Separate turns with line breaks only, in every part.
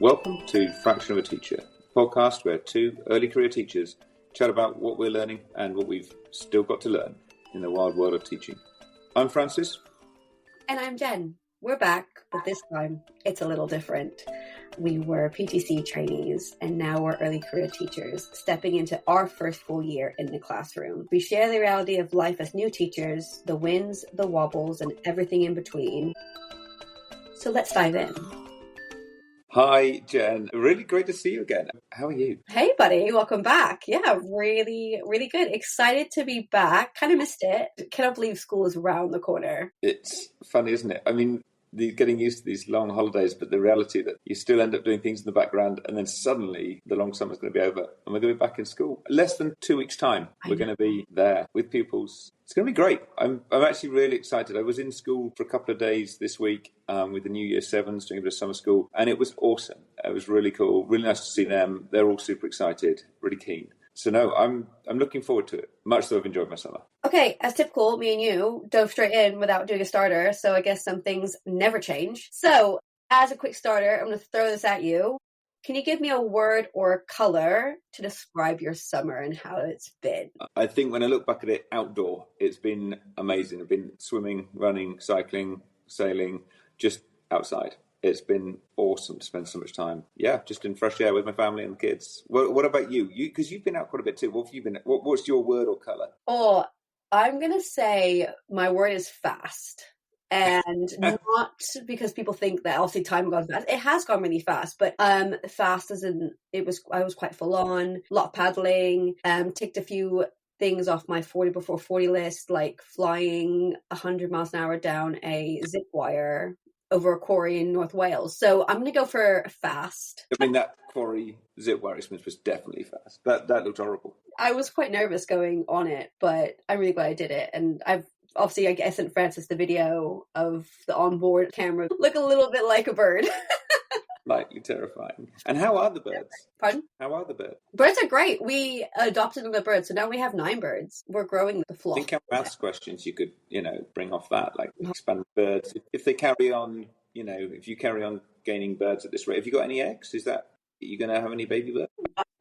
Welcome to Fraction of a Teacher, a podcast where two early career teachers chat about what we're learning and what we've still got to learn in the wild world of teaching. I'm Francis.
And I'm Jen. We're back, but this time it's a little different. We were PGCE trainees and now we're early career teachers stepping into our first full year in the classroom. We share the reality of life as new teachers, the wins, the wobbles, and everything in between. So let's dive in.
Hi, Jen. Really great to see you again. How are you?
Hey, buddy. Welcome back. Yeah, really, really good. Excited to be back. Kind of missed it. Cannot believe school is around the corner.
It's funny, isn't it? I mean, getting used to these long holidays, but the reality that you still end up doing things in the background and then suddenly the long summer's going to be over and we're going to be back in school. Less than 2 weeks' time, we're going to be there with pupils. It's going to be great. I'm actually really excited. I was in school for a couple of days this week with the new Year 7s doing a bit of summer school, and it was awesome. It was really cool. Really nice to see them. They're all super excited, really keen. So no, I'm looking forward to it. Much though I've enjoyed my summer.
Okay, as typical, me and you dove straight in without doing a starter, so I guess some things never change. So, as a quick starter, I'm going to throw this at you. Can you give me a word or a colour to describe your summer and how it's been?
I think when I look back at it outdoor, it's been amazing. I've been swimming, running, cycling, sailing, just outside. It's been awesome to spend so much time. Yeah, just in fresh air with my family and the kids. What about you? Because you've been out quite a bit too. What have you been? What's your word or colour?
Oh, I'm going to say my word is fast. And not because people think that obviously time goes fast. It has gone really fast, but fast as in I was quite full on, a lot of paddling, ticked a few things off my 40 before 40 list, like flying 100 miles an hour down a zipwire over a quarry in North Wales. So I'm going to go for fast.
I mean, that quarry zipwire experience was definitely fast. That looked horrible.
I was quite nervous going on it, but I'm really glad I did it. And obviously, I guess, sent Francis the video of the onboard camera. Look a little bit like a bird.
Slightly terrifying. And how are the birds?
Pardon?
How are the birds?
Birds are great. We adopted another bird, so now we have 9 birds. We're growing the flock.
I think maths questions you could, bring off that, like expand birds. If they carry on, if you carry on gaining birds at this rate, have you got any eggs? Are you going to have any baby birds?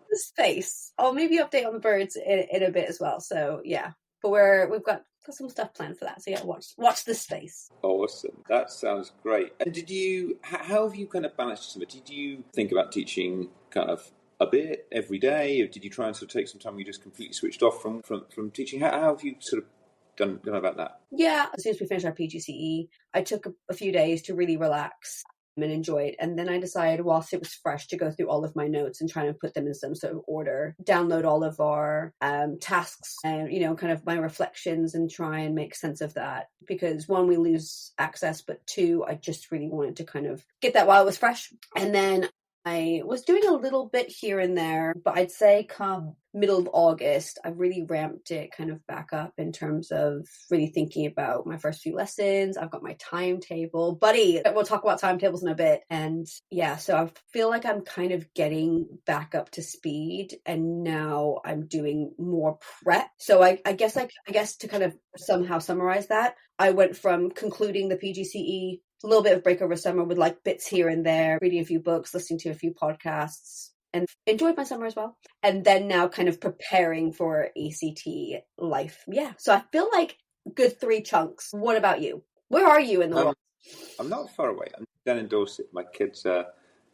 The space. I'll maybe update on the birds in a bit as well. So yeah, but we've got some stuff planned for that. So yeah, watch this space.
Awesome. That sounds great. And how have you kind of balanced some of it? Did you think about teaching kind of a bit every day, or did you try and sort of take some time where you just completely switched off from teaching? How have you sort of done about that?
Yeah, as soon as we finished our PGCE, I took a few days to really relax and enjoy it. And then I decided, whilst it was fresh, to go through all of my notes and try to put them in some sort of order, download all of our tasks and, kind of my reflections and try and make sense of that. Because 1, we lose access, but 2, I just really wanted to kind of get that while it was fresh. And then I was doing a little bit here and there, but I'd say come middle of August, I really ramped it kind of back up in terms of really thinking about my first few lessons. I've got my timetable. Buddy, we'll talk about timetables in a bit. And yeah, so I feel like I'm kind of getting back up to speed and now I'm doing more prep. So I guess to kind of somehow summarize that, I went from concluding the PGCE, a little bit of break over summer with like bits here and there, reading a few books, listening to a few podcasts, and enjoyed my summer as well. And then now kind of preparing for ACT life. Yeah. So I feel like good 3 chunks. What about you? Where are you in the world?
I'm not far away. I'm down in Dorset. My kids are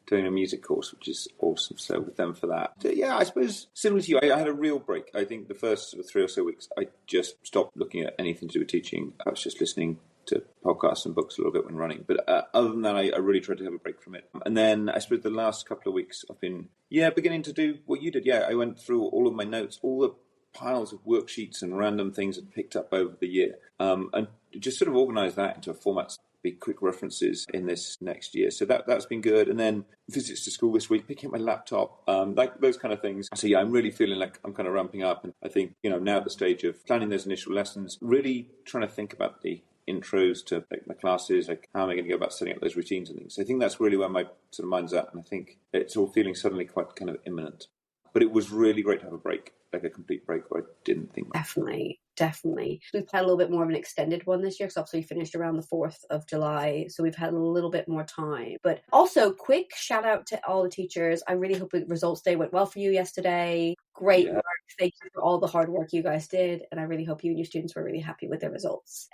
doing a music course, which is awesome. So with them for that. Yeah, I suppose similar to you, I had a real break. I think the first sort of 3 or so weeks, I just stopped looking at anything to do with teaching. I was just listening to podcasts and books a little bit when running. But other than that, I really tried to have a break from it. And then I suppose the last couple of weeks I've been, beginning to do what you did. Yeah, I went through all of my notes, all the piles of worksheets and random things I'd picked up over the year, and just sort of organised that into a format, be quick references in this next year. So that's been good. And then visits to school this week, picking up my laptop, like those kind of things. So yeah, I'm really feeling like I'm kind of ramping up. And I think, now at the stage of planning those initial lessons, really trying to think about the intros to like my classes, like how am I going to go about setting up those routines and things. So I think that's really where my sort of mind's at, and I think it's all feeling suddenly quite kind of imminent. But it was really great to have a break, like a complete break where I didn't think much.
Definitely. Definitely. We've had a little bit more of an extended one this year because obviously we finished around the 4th of July. So we've had a little bit more time. But also, quick shout out to all the teachers. I really hope the results day went well for you yesterday. Great work. Thank you for all the hard work you guys did. And I really hope you and your students were really happy with their results.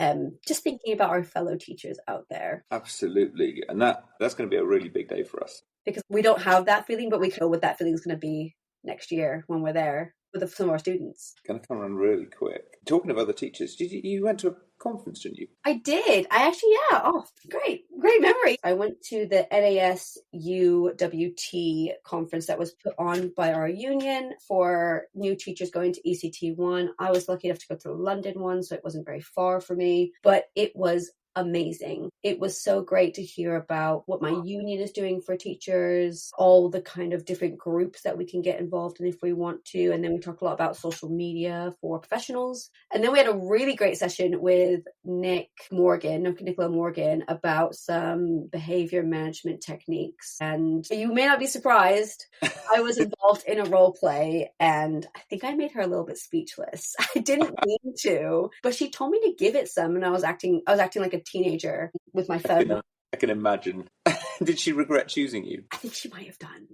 Just thinking about our fellow teachers out there.
Absolutely. And that's going to be a really big day for us.
Because we don't have that feeling, but we know what that feeling is going to be next year when we're there with some of our students.
Going to come around really quick. Talking of other teachers, you went to a conference, didn't you?
I did. I actually, yeah. Oh, great memory. I went to the NAS UWT conference that was put on by our union for new teachers going to ECT1. I was lucky enough to go to the London one, so it wasn't very far for me, but it was amazing. It was so great to hear about what my union is doing for teachers, all the kind of different groups that we can get involved in if we want to. And then we talked a lot about social media for professionals. And then we had a really great session with Nic Morgan, about some behaviour management techniques. And you may not be surprised, I was involved in a role play and I think I made her a little bit speechless. I didn't mean to, but she told me to give it some and I was acting like a teenager with my phone.
I can imagine. Did she regret choosing you?
I think she might have done.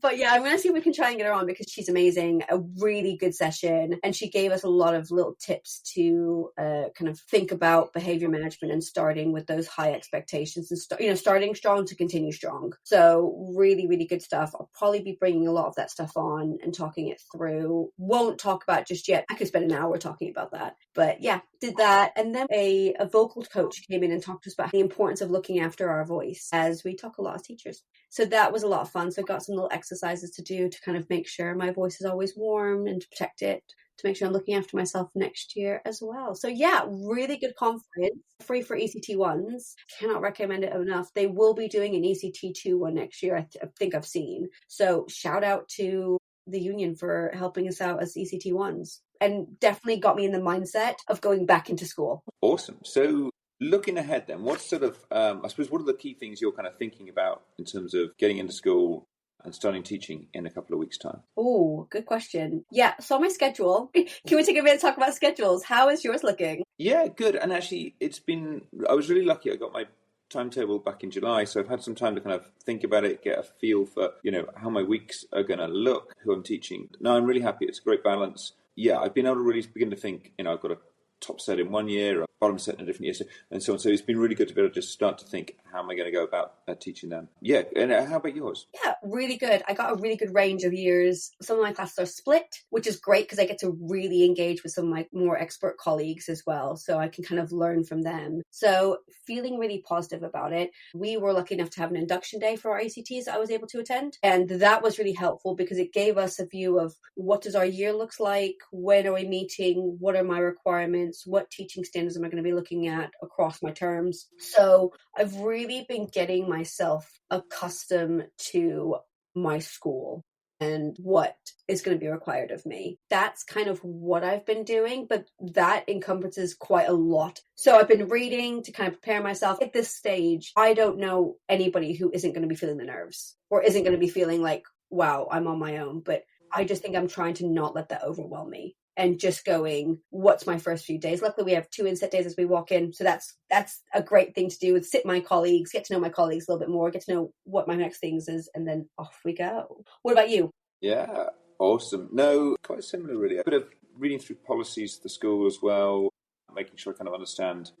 But yeah, I'm going to see if we can try and get her on because she's amazing. A really good session. And she gave us a lot of little tips to kind of think about behavior management and starting with those high expectations and starting strong to continue strong. So really, really good stuff. I'll probably be bringing a lot of that stuff on and talking it through. Won't talk about it just yet. I could spend an hour talking about that. But yeah, did that. And then a vocal coach came in and talked to us about the importance of looking after our voice as we talk a lot as teachers. So that was a lot of fun. So I got some little exercises to do to kind of make sure my voice is always warm and to protect it, to make sure I'm looking after myself next year as well. So yeah, really good conference, free for ECT1s. Cannot recommend it enough. They will be doing an ECT2 one next year, I think I've seen. So shout out to the union for helping us out as ECT1s and definitely got me in the mindset of going back into school.
Awesome. So looking ahead then, what sort of, I suppose, what are the key things you're kind of thinking about in terms of getting into school and starting teaching in a couple of weeks' time?
Oh, good question. Yeah, so my schedule. Can we take a minute to talk about schedules? How is yours looking?
Yeah, good. And actually, I was really lucky. I got my timetable back in July, so I've had some time to kind of think about it, get a feel for, how my weeks are going to look, who I'm teaching. No, I'm really happy. It's a great balance. Yeah, I've been able to really begin to think, I've got a top set in one year, a bottom set in a different year, and so on. So it's been really good to be able to just start to think, how am I going to go about teaching them? Yeah, and how about yours?
Yeah, really good. I got a really good range of years. Some of my classes are split, which is great because I get to really engage with some of my more expert colleagues as well. So I can kind of learn from them. So feeling really positive about it. We were lucky enough to have an induction day for our ECTs I was able to attend. And that was really helpful because it gave us a view of what does our year looks like? When are we meeting? What are my requirements? What teaching standards am I going to be looking at across my terms? So I've really been getting myself accustomed to my school and what is going to be required of me. That's kind of what I've been doing, but that encompasses quite a lot. So I've been reading to kind of prepare myself. At this stage, I don't know anybody who isn't going to be feeling the nerves or isn't going to be feeling like, wow, I'm on my own. But I just think I'm trying to not let that overwhelm me. And just going, what's my first few days? Luckily, we have 2 inset days as we walk in. So that's a great thing to do with sit my colleagues, get to know my colleagues a little bit more, get to know what my next things is, and then off we go. What about you?
Yeah, awesome. No, quite similar, really. A bit of reading through policies of the school as well, making sure I kind of understand,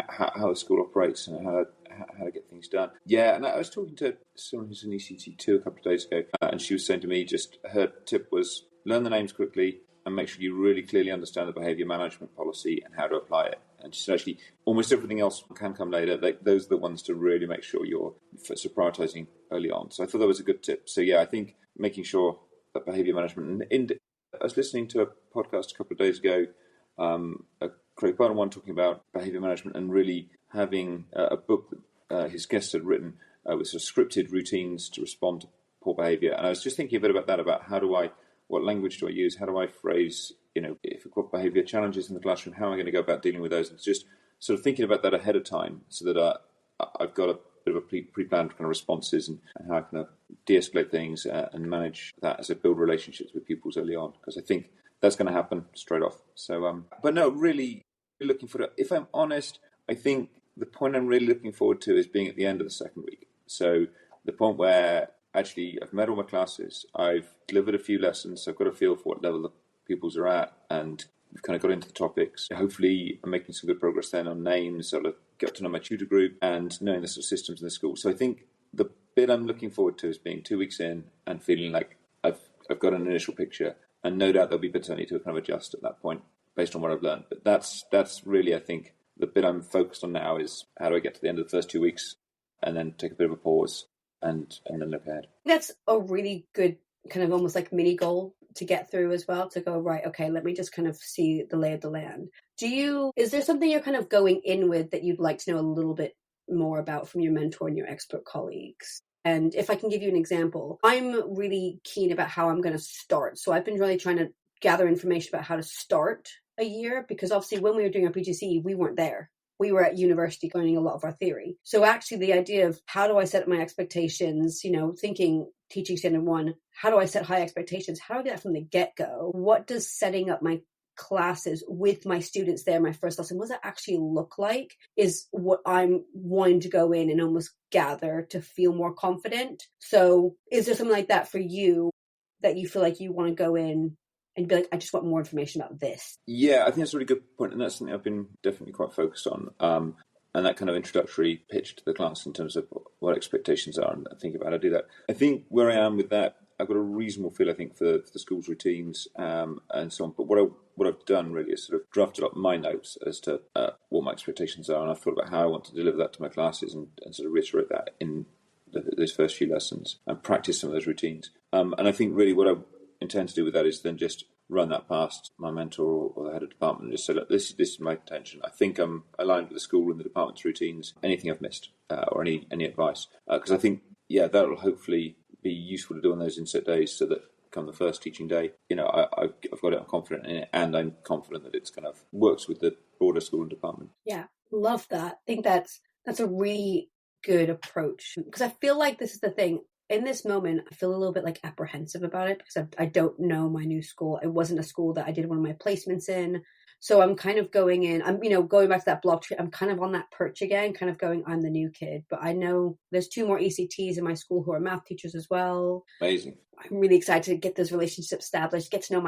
how the school operates and how to get things done. Yeah, and I was talking to someone who's in ECT2 a couple of days ago, and she was saying to me, just her tip was learn the names quickly, and make sure you really clearly understand the behaviour management policy and how to apply it. And she said, actually, almost everything else can come later. Those are the ones to really make sure you're prioritising early on. So I thought that was a good tip. So yeah, I think making sure that behaviour management. I was listening to a podcast a couple of days ago, a Craig Barton one talking about behaviour management and really having a book that his guests had written with sort of scripted routines to respond to poor behaviour. And I was just thinking a bit about that, about what language do I use? How do I phrase, if I've got behaviour challenges in the classroom, how am I going to go about dealing with those? And just sort of thinking about that ahead of time so that I've got a bit of a pre-planned kind of responses and how I can de-escalate things and manage that as I build relationships with pupils early on. Because I think that's going to happen straight off. So, but no, really looking forward. If I'm honest, I think the point I'm really looking forward to is being at the end of the second week. So the point where actually I've met all my classes, I've delivered a few lessons, so I've got a feel for what level the pupils are at, and we've kind of got into the topics. Hopefully I'm making some good progress then on names, sort of get to know my tutor group and knowing the sort of systems in the school. So I think the bit I'm looking forward to is being 2 weeks in and feeling like I've got an initial picture, and no doubt there'll be bits I need to kind of adjust at that point based on what I've learned. But that's really, I think, the bit I'm focused on now is how do I get to the end of the first 2 weeks and then take a bit of a pause and then look ahead.
That's a really good kind of almost like mini goal to get through as well, to go, right, okay, let me just kind of see the lay of the land. Is there something you're kind of going in with that you'd like to know a little bit more about from your mentor and your expert colleagues? And if I can give you an example, I'm really keen about how I'm going to start. So I've been really trying to gather information about how to start a year, because obviously when we were doing our PGCE, we weren't there. We were at university learning a lot of our theory. So actually the idea of how do I set my expectations, thinking teaching standard 1, how do I set high expectations? How do I get that from the get-go? What does setting up my classes with my students there, my first lesson, what does that actually look like, is what I'm wanting to go in and almost gather to feel more confident. So is there something like that for you that you feel like you want to go in and be like, I just want more information about this?
Yeah, I think that's a really good point, and that's something I've been definitely quite focused on. And that kind of introductory pitch to the class in terms of what expectations are and think about how to do that. I think where I am with that, I've got a reasonable feel, I think, for the school's routines and so on. But what I've done really is sort of drafted up my notes as to what my expectations are, and I've thought about how I want to deliver that to my classes and sort of reiterate that in those first few lessons and practice some of those routines. And I think really what I intend to do with that is then just run that past my mentor or the head of department and just say, look, this is my intention. I think I'm aligned with the school and the department's routines. Anything I've missed or any advice? Because I think, that'll hopefully be useful to do on those inset days, so that come the first teaching day, I've got it, I'm confident in it, and I'm confident that it's kind of works with the broader school and department.
Yeah, love that. I think that's a really good approach, because I feel like this is the thing. In this moment, I feel a little bit like apprehensive about it because I don't know my new school. It wasn't a school that I did one of my placements in. So I'm kind of going in, I'm, going back to that block tree. I'm kind of on that perch again, kind of going, I'm the new kid. But I know there's 2 more ECTs in my school who are math teachers as well.
Amazing.
I'm really excited to get those relationships established, get to know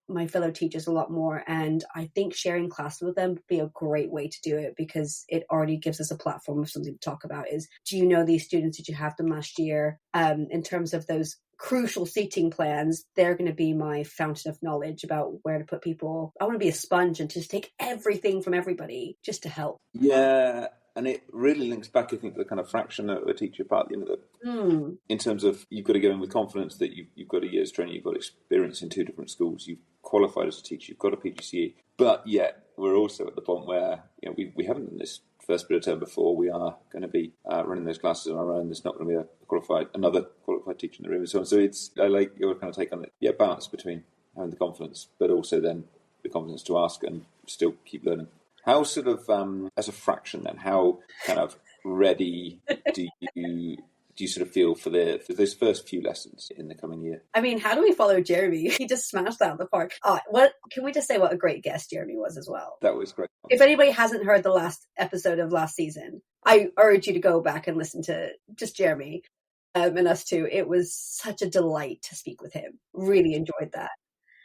my fellow teachers a lot more. And I think sharing classes with them would be a great way to do it, because it already gives us a platform of something to talk about. Is, do you know these students? Did you have them last year? In terms of those crucial seating plans, they're going to be my fountain of knowledge about where to put people. I want to be a sponge and just take everything from everybody just to help.
Yeah. And it really links back, I think, to the kind of fraction of a teacher part, in terms of you've got to go in with confidence that you've got a year's training, you've got experience in 2 different schools, you've qualified as a teacher, you've got a PGCE, but yet we're also at the point where we haven't done this first bit of term before. We are going to be running those classes on our own. There's not going to be another qualified teacher in the room and so on. So I like your kind of take on it. Balance between having the confidence, but also then the confidence to ask and still keep learning. How sort of, as a fraction then, how kind of ready do you sort of feel for those first few lessons in the coming year?
I mean, how do we follow Jeremy? He just smashed out the park. Can we just say what a great guest Jeremy was as well?
That was great.
If anybody hasn't heard the last episode of last season, I urge you to go back and listen to just Jeremy and us too. It was such a delight to speak with him. Really enjoyed that.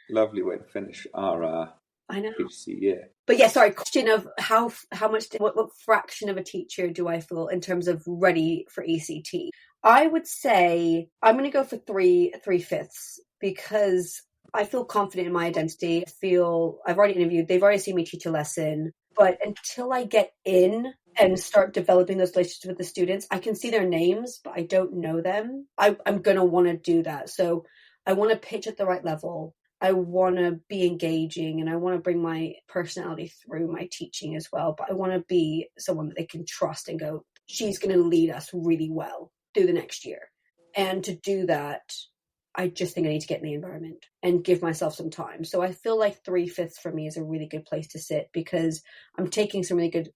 Lovely way to finish our
I know.
PGCE year.
But yeah, sorry, question of how much, what fraction of a teacher do I feel in terms of ready for ECT? I would say I'm going to go for 3/5, because I feel confident in my identity. I've already interviewed, they've already seen me teach a lesson, but until I get in and start developing those relationships with the students, I can see their names, but I don't know them. I'm going to want to do that. So I want to pitch at the right level. I want to be engaging, and I want to bring my personality through my teaching as well. But I want to be someone that they can trust and go, she's going to lead us really well through the next year. And to do that, I just think I need to get in the environment and give myself some time. So I feel like 3/5 for me is a really good place to sit, because I'm taking some really good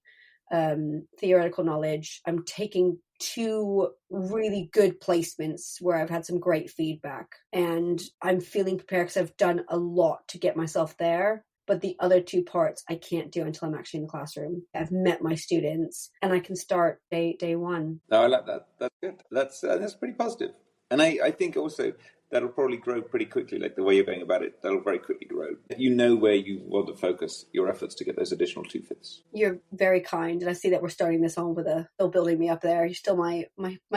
theoretical knowledge. I'm taking 2 really good placements where I've had some great feedback, and I'm feeling prepared because I've done a lot to get myself there. But the other 2 parts I can't do until I'm actually in the classroom. I've met my students and I can start day 1.
No, I like that. That's good. That's pretty positive. And I think also that'll probably grow pretty quickly, like the way you're going about it, that'll very quickly grow. You know where you want to focus your efforts to get those additional 2 fifths.
You're very kind, and I see that we're starting this on with still building me up there. You're still my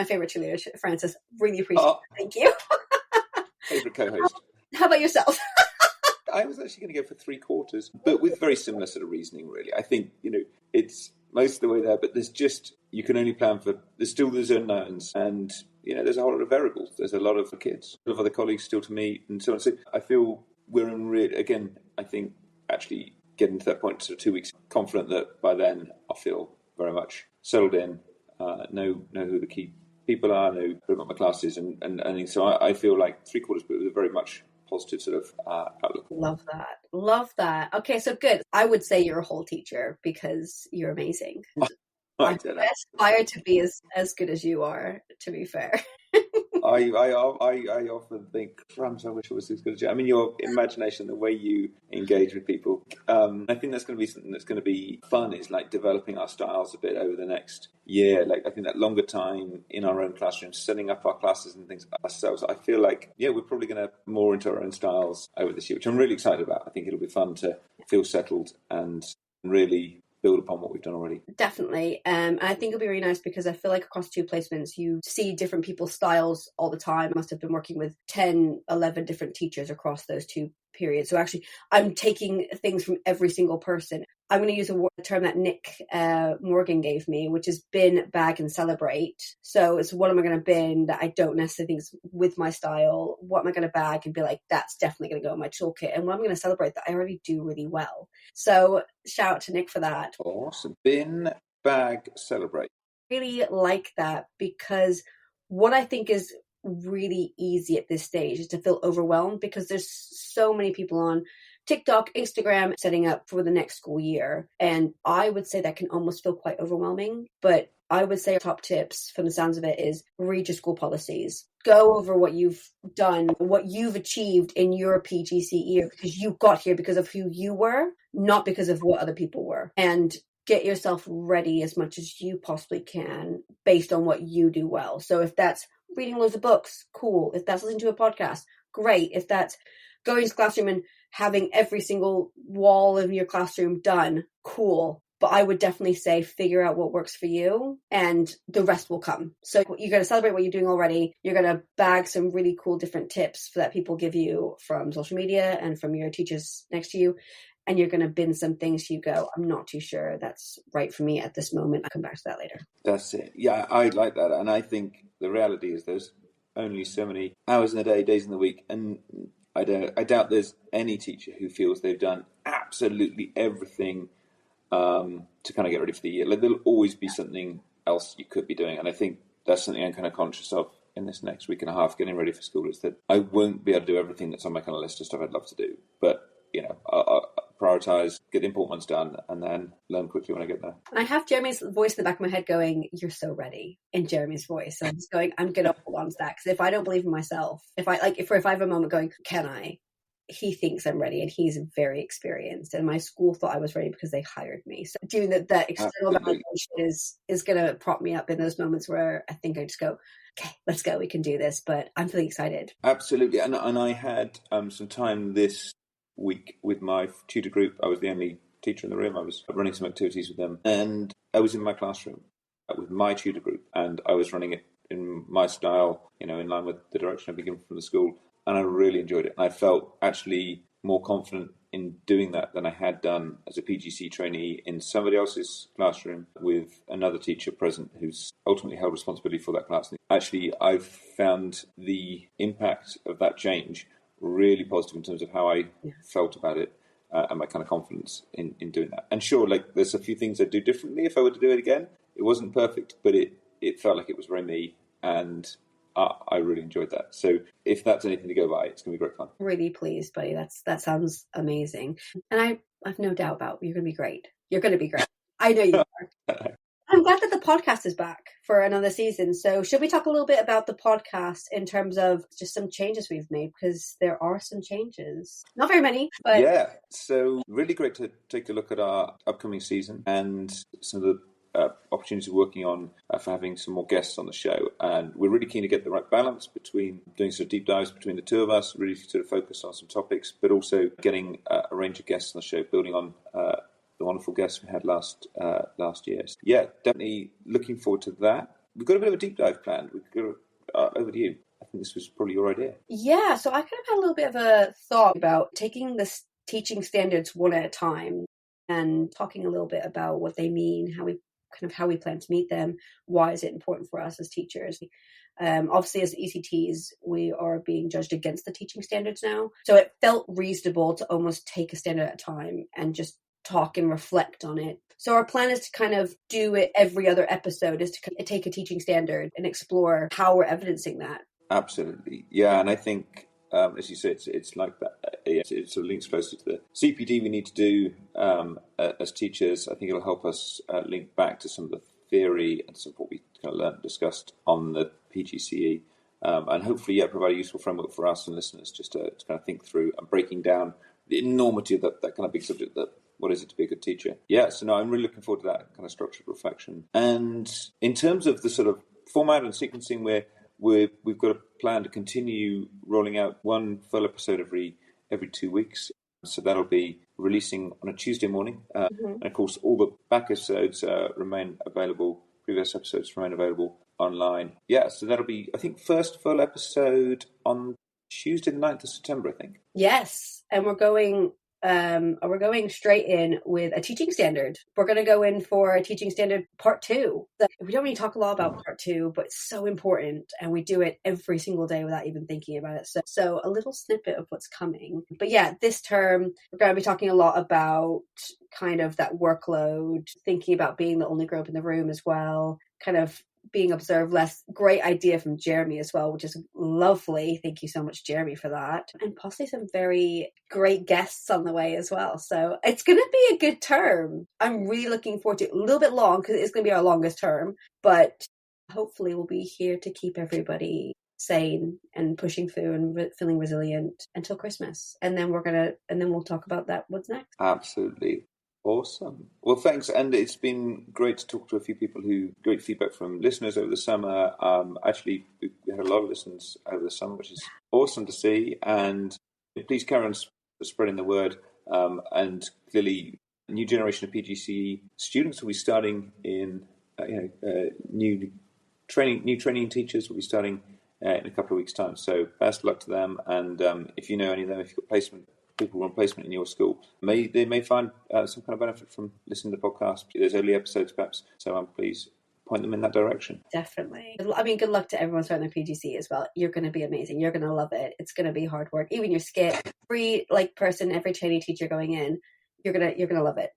favorite cheerleader, Frances. Really appreciate it. Thank you.
Favorite co-host.
How about yourself?
I was actually going to go for 3/4, but with very similar sort of reasoning, really. I think, it's most of the way there, but you can only plan for, there's unknowns, and, there's a whole lot of variables. There's a lot of kids, a lot of other colleagues still to meet, and so on. So I feel we're in again, I think actually getting to that point, sort of 2 weeks, confident that by then I'll feel very much settled in, know who the key people are, know what my class is, and so I feel like 3/4, but with a very much positive sort of outlook.
Love that. Okay, so good. I would say you're a whole teacher because you're amazing. I aspire to be as good as you are, to be fair.
I often think, crumbs, I wish I was as good as you. I mean, your imagination, the way you engage with people. I think that's going to be something that's going to be fun, is like developing our styles a bit over the next year. Like, I think that longer time in our own classrooms, setting up our classes and things ourselves. I feel like, we're probably going to more into our own styles over this year, which I'm really excited about. I think it'll be fun to feel settled and really build upon what we've done already.
Definitely. I think it'll be really nice because I feel like across 2 placements, you see different people's styles all the time. I must have been working with 10, 11 different teachers across those 2 periods. So actually, I'm taking things from every single person. I'm going to use a term that Nic Morgan gave me, which is bin, bag, and celebrate. So it's what am I going to bin that I don't necessarily think is with my style? What am I going to bag and be like, that's definitely going to go in my toolkit? And what I'm going to celebrate that I already do really well. So shout out to Nic for that.
Awesome. Bin, bag, celebrate.
Really like that, because what I think is really easy at this stage is to feel overwhelmed because there's so many people on TikTok, Instagram, setting up for the next school year. And I would say that can almost feel quite overwhelming. But I would say top tips from the sounds of it is read your school policies. Go over what you've done, what you've achieved in your PGCE, because you got here because of who you were, not because of what other people were. And get yourself ready as much as you possibly can based on what you do well. So if that's reading loads of books, cool. If that's listening to a podcast, great. If that's going to the classroom and having every single wall in your classroom done, cool. But I would definitely say figure out what works for you and the rest will come. So you're going to celebrate what you're doing already. You're going to bag some really cool different tips that people give you from social media and from your teachers next to you. And you're going to bin some things you go, I'm not too sure that's right for me at this moment. I'll come back to that later.
That's it. Yeah, I like that. And I think the reality is there's only so many hours in the day, days in the week. And I doubt there's any teacher who feels they've done absolutely everything to kind of get ready for the year. Like, there'll always be something else you could be doing. And I think that's something I'm kind of conscious of in this next week and a half getting ready for school, is that I won't be able to do everything that's on my kind of list of stuff I'd love to do. But, I'll prioritise, get the important ones done, and then learn quickly when I get there.
And I have Jeremy's voice in the back of my head going, you're so ready, in Jeremy's voice. So I'm just going, I'm going to hold on to that. Because if I don't believe in myself, if I have a moment going, can I? He thinks I'm ready, and he's very experienced. And my school thought I was ready because they hired me. So doing that external validation is going to prop me up in those moments where I think I just go, okay, let's go, we can do this. But I'm feeling excited.
Absolutely. And I had some time this week with my tutor group. I was the only teacher in the room. I was running some activities with them, and I was in my classroom with my tutor group, and I was running it in my style, in line with the direction I've been given from the school, and I really enjoyed it. And I felt actually more confident in doing that than I had done as a PGC trainee in somebody else's classroom with another teacher present who's ultimately held responsibility for that class. Actually, I've found the impact of that change really positive in terms of how I felt about it and my kind of confidence in doing that. And sure, there's a few things I'd do differently if I were to do it again. It wasn't perfect, but it felt like it was very me, and I really enjoyed that. So if that's anything to go by, it's going to be great fun.
Really pleased, buddy. That sounds amazing. And I've no doubt about you're going to be great. You're going to be great. I know you are. I'm glad that the podcast is back for another season. So should we talk a little bit about the podcast in terms of just some changes we've made? Because there are some changes. Not very many, but...
Yeah, so really great to take a look at our upcoming season and some of the opportunities we're working on for having some more guests on the show. And we're really keen to get the right balance between doing sort of deep dives between the two of us, really sort of focus on some topics, but also getting a range of guests on the show, building on the wonderful guests we had last year. So, yeah, definitely looking forward to that. We've got a bit of a deep dive planned. We've got over to you. I think this was probably your idea.
Yeah, so I kind of had a little bit of a thought about taking the teaching standards one at a time and talking a little bit about what they mean, how we plan to meet them, why is it important for us as teachers. Obviously, as ECTs, we are being judged against the teaching standards now. So it felt reasonable to almost take a standard at a time and just talk and reflect on it. So our plan is to kind of do it every other episode, is to take a teaching standard and explore how we're evidencing that.
Absolutely. Yeah, and I think, as you said, it's like that. It sort of links closely to the CPD we need to do as teachers. I think it'll help us link back to some of the theory and some of what we kind of learned and discussed on the PGCE. And hopefully, provide a useful framework for us and listeners just to kind of think through and breaking down the enormity of that kind of big subject, that what is it to be a good teacher? Yeah, so no, I'm really looking forward to that kind of structured reflection. And in terms of the sort of format and sequencing, we've got a plan to continue rolling out one full episode every 2 weeks. So that'll be releasing on a Tuesday morning. And of course, all the back episodes remain available. Previous episodes remain available online. Yeah, so that'll be, I think, first full episode on Tuesday the 9th of September, I think.
Yes, and we're going straight in with a teaching standard. We're going to go in for a teaching standard part 2. We don't really talk a lot about part 2, but it's so important, and we do it every single day without even thinking about it. So a little snippet of what's coming. But yeah, this term, we're going to be talking a lot about kind of that workload, thinking about being the only group in the room as well, kind of being observed less. Great idea from Jeremy as well, which is lovely. Thank you so much, Jeremy, for that. And possibly some very great guests on the way as well. So it's going to be a good term. I'm really looking forward to it. A little bit long because it's going to be our longest term, but hopefully we'll be here to keep everybody sane and pushing through and feeling resilient until Christmas. And then we'll talk about that. What's next?
Absolutely. Awesome. Well, thanks. And it's been great to talk to a few people great feedback from listeners over the summer. Actually, we had a lot of listens over the summer, which is awesome to see. And please carry on spreading the word. And clearly, a new generation of PGCE students will be starting in, new training teachers will be starting in a couple of weeks' time. So best of luck to them. And if you know any of them, if you've got people who are on placement in your school, they may find some kind of benefit from listening to the podcast. There's early episodes perhaps, so please point them in that direction.
Definitely. I mean, good luck to everyone starting their PGCE as well. You're going to be amazing. You're going to love it. It's going to be hard work. Even your skit, every person, every trainee teacher going in, you're gonna love it.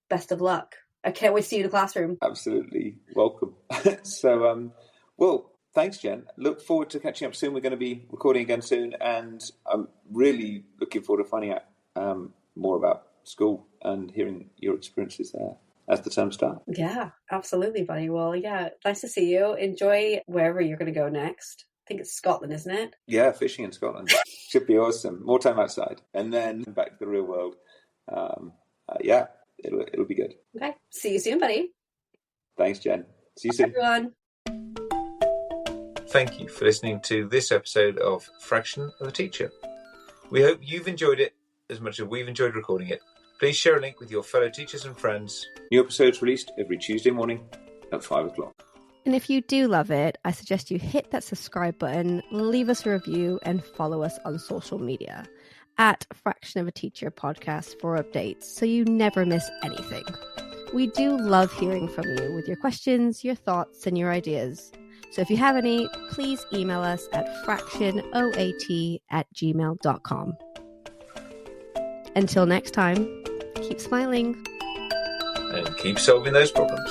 Best of luck. I can't wait to see you in the classroom.
Absolutely. Welcome. So, thanks, Jen. Look forward to catching up soon. We're going to be recording again soon, and I'm really looking forward to finding out more about school and hearing your experiences there as the term starts.
Yeah, absolutely, buddy. Well, yeah, nice to see you. Enjoy wherever you're going to go next. I think it's Scotland, isn't it?
Yeah, fishing in Scotland. Should be awesome. More time outside. And then back to the real world. It'll be good.
Okay. See you soon, buddy.
Thanks, Jen. See you soon.
Everyone.
Thank you for listening to this episode of Fraction of a Teacher. We hope you've enjoyed it as much as we've enjoyed recording it. Please share a link with your fellow teachers and friends. New episodes released every Tuesday morning at 5 o'clock.
And if you do love it, I suggest you hit that subscribe button, leave us a review, and follow us on social media at Fraction of a Teacher Podcast for updates so you never miss anything. We do love hearing from you with your questions, your thoughts, and your ideas. So if you have any, please email us at fractionoat@gmail.com. Until next time, keep smiling.
And keep solving those problems.